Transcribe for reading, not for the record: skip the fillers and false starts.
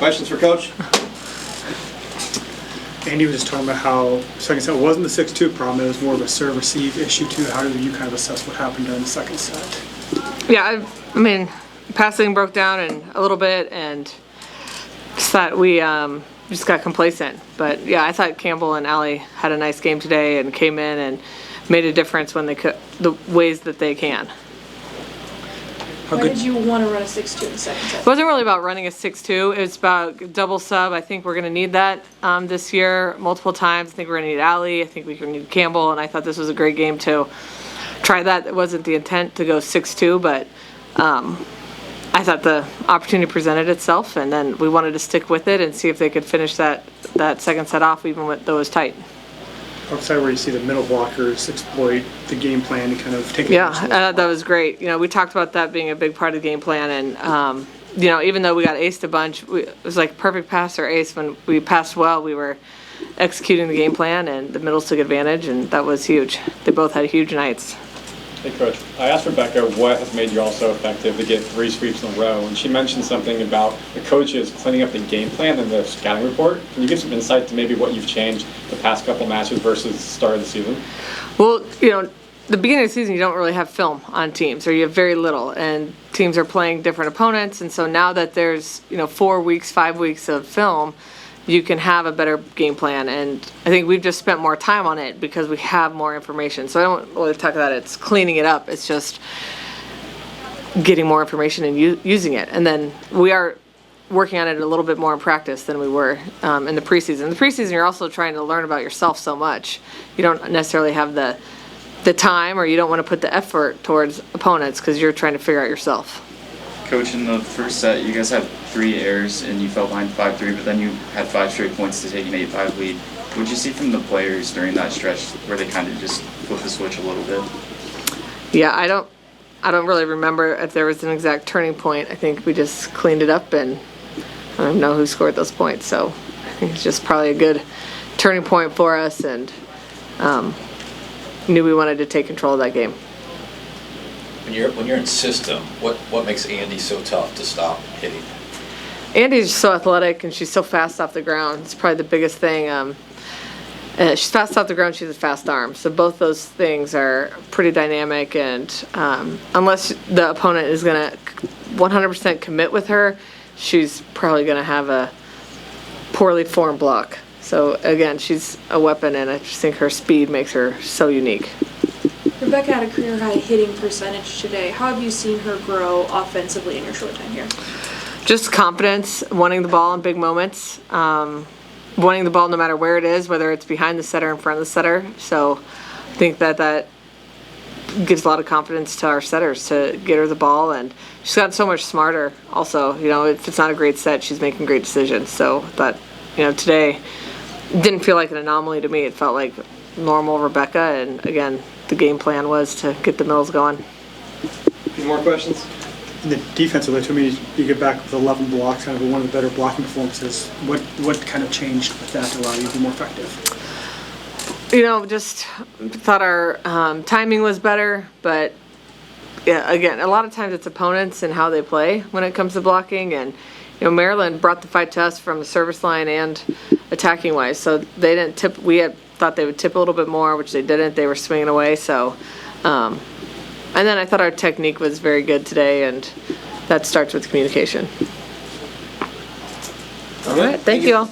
Questions for Coach? Andy was just talking about how second set wasn't the 6-2 problem, it was more of a serve-receive issue too. How did you kind of assess what happened during the second set? Yeah, I mean, passing broke down a little bit, and just thought we just got complacent. But yeah, I thought Campbell and Allie had a nice game today and came in and made a difference when they could, the ways that they can. Why did you want to run a 6-2 in the second set? It wasn't really about running a 6-2. It was about double sub. I think we're going to need that this year multiple times. I think we're going to need Allie. I think we're going to need Campbell. And I thought this was a great game to try that. It wasn't the intent to go 6-2, but I thought the opportunity presented itself, and then we wanted to stick with it and see if they could finish that second set off even though it was tight. Outside where you see the middle blockers exploit the game plan to kind of take advantage. Yeah, that was great. You know, we talked about that being a big part of the game plan, and you know, even though we got aced a bunch, it was like perfect pass or ace. When we passed well, we were executing the game plan, and the middles took advantage, and that was huge. They both had huge nights. Hey Coach, I asked Rebecca what has made you all so effective to get 3 sweeps in a row, and she mentioned something about the coaches cleaning up the game plan in the scouting report. Can you give some insight to maybe what you've changed the past couple matches versus the start of the season? Well, you know, the beginning of the season you don't really have film on teams, or you have very little, and teams are playing different opponents, and so now that there's 4 weeks, 5 weeks of film, you can have a better game plan, and I think we've just spent more time on it because we have more information. So I don't really talk about it's cleaning it up, it's just getting more information and using it. And then we are working on it a little bit more in practice than we were in the preseason. In the preseason, you're also trying to learn about yourself so much. You don't necessarily have the time, or you don't want to put the effort towards opponents because you're trying to figure out yourself. Coach, in the first set, you guys had 3 errors and you fell behind 5-3, but then you had 5 straight points to take an 8-5 lead. What did you see from the players during that stretch where they kind of just flipped the switch a little bit? Yeah, I don't really remember if there was an exact turning point. I think we just cleaned it up, and I don't know who scored those points, so I think it's just probably a good turning point for us, and knew we wanted to take control of that game. When you're in system, what makes Andy so tough to stop hitting? Andy's so athletic, and she's so fast off the ground. It's probably the biggest thing. She's fast off the ground, she has a fast arm. So both those things are pretty dynamic, and unless the opponent is going to 100% commit with her, she's probably going to have a poorly formed block. So again, she's a weapon, and I just think her speed makes her so unique. Rebecca had a career-high hitting percentage today. How have you seen her grow offensively in your short time here? Just confidence, wanting the ball in big moments, wanting the ball no matter where it is, whether it's behind the setter or in front of the setter. So I think that gives a lot of confidence to our setters to get her the ball, and she's gotten so much smarter also. You know, if it's not a great set, she's making great decisions. So that, today didn't feel like an anomaly to me. It felt like normal Rebecca, and again, the game plan was to get the middles going. Any more questions? The defensively, to me, you get back with 11 blocks, kind of one of the better blocking performances. What kind of changed with that to allow you to be more effective? Just thought our timing was better, but yeah, again, a lot of times it's opponents and how they play when it comes to blocking, and Maryland brought the fight to us from the service line and attacking wise, so they didn't tip. We had thought they would tip a little bit more, which they didn't. They were swinging away, so and then I thought our technique was very good today, and that starts with communication. All right, thank you all.